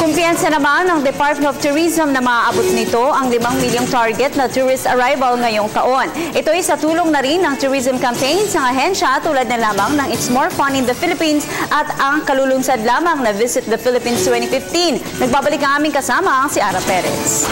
Kumpiyansa naman ng Department of Tourism na maaabot nito ang 5 milyong target na tourist arrival ngayong taon. Ito ay sa tulong na rin ng tourism campaigns ng ahensya tulad na lamang ng It's More Fun in the Philippines at ang kalulunsad lamang na Visit the Philippines 2015. Nagbabalik ang aming kasama si Ara Perez.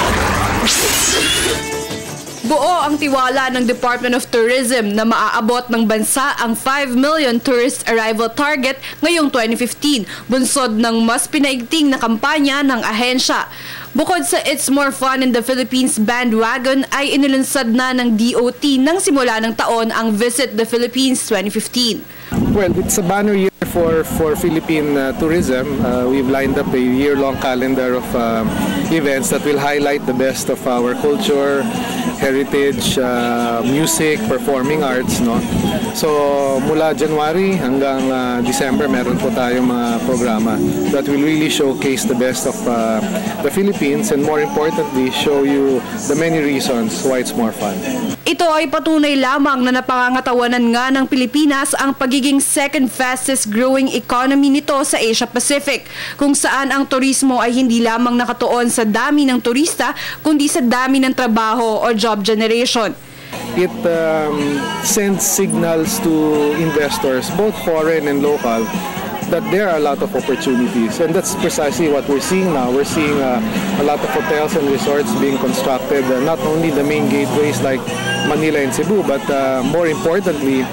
Buo ang tiwala ng Department of Tourism na maaabot ng bansa ang 5 million tourist arrival target ngayong 2015, bunsod ng mas pinaigting na kampanya ng ahensya. Bukod sa It's More Fun in the Philippines bandwagon ay inilunsad na ng DOT nang simula ng taon ang Visit the Philippines 2015. Well, it's a banner year for Philippine tourism. We've lined up a year-long calendar of events that will highlight the best of our culture, heritage, music, performing arts, no? So mula January hanggang December meron po tayong mga programa that will really showcase the best of the Philippines and more importantly show you the many reasons why it's more fun. Ito ay patunay lamang na napangangatawanan nga ng Pilipinas ang pagiging second fastest growing economy nito sa Asia Pacific, kung saan ang turismo ay hindi lamang nakatuon sa dami ng turista kundi sa dami ng trabaho o job generation. It sends signals to investors, both foreign and local, that there are a lot of opportunities, and that's precisely what we're seeing now. We're seeing a lot of hotels and resorts being constructed, not only the main gateways like Manila and Cebu, but more importantly,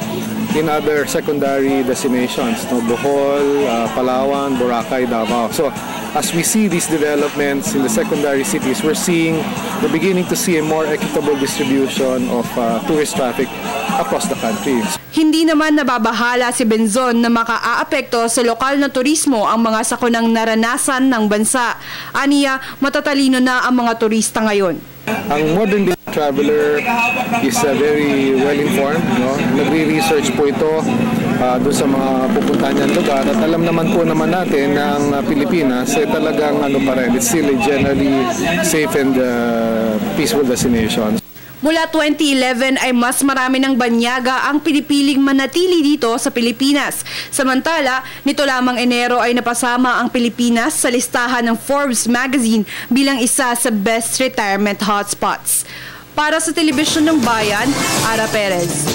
in other secondary destinations, no, Bohol, Palawan, Boracay, Davao. So as we see these developments in the secondary cities, we're beginning to see a more equitable distribution of tourist traffic across the country. Hindi naman nababahala si Benzon na makaaapekto sa lokal na turismo ang mga sakunang naranasan ng bansa. Aniya, matatalino na ang mga turista ngayon. Ang modern day traveler is very well-informed, no? Nagre-research po ito doon sa mga pupuntahan niyang lugar at alam naman po naman natin na ang Pilipinas ay talagang it's still a generally safe and peaceful destination. Mula 2011 ay mas marami ng banyaga ang pinipiling manatili dito sa Pilipinas. Samantala, nito lamang Enero ay napasama ang Pilipinas sa listahan ng Forbes magazine bilang isa sa best retirement hotspots. Para sa Telebisyon ng Bayan, Ara Perez.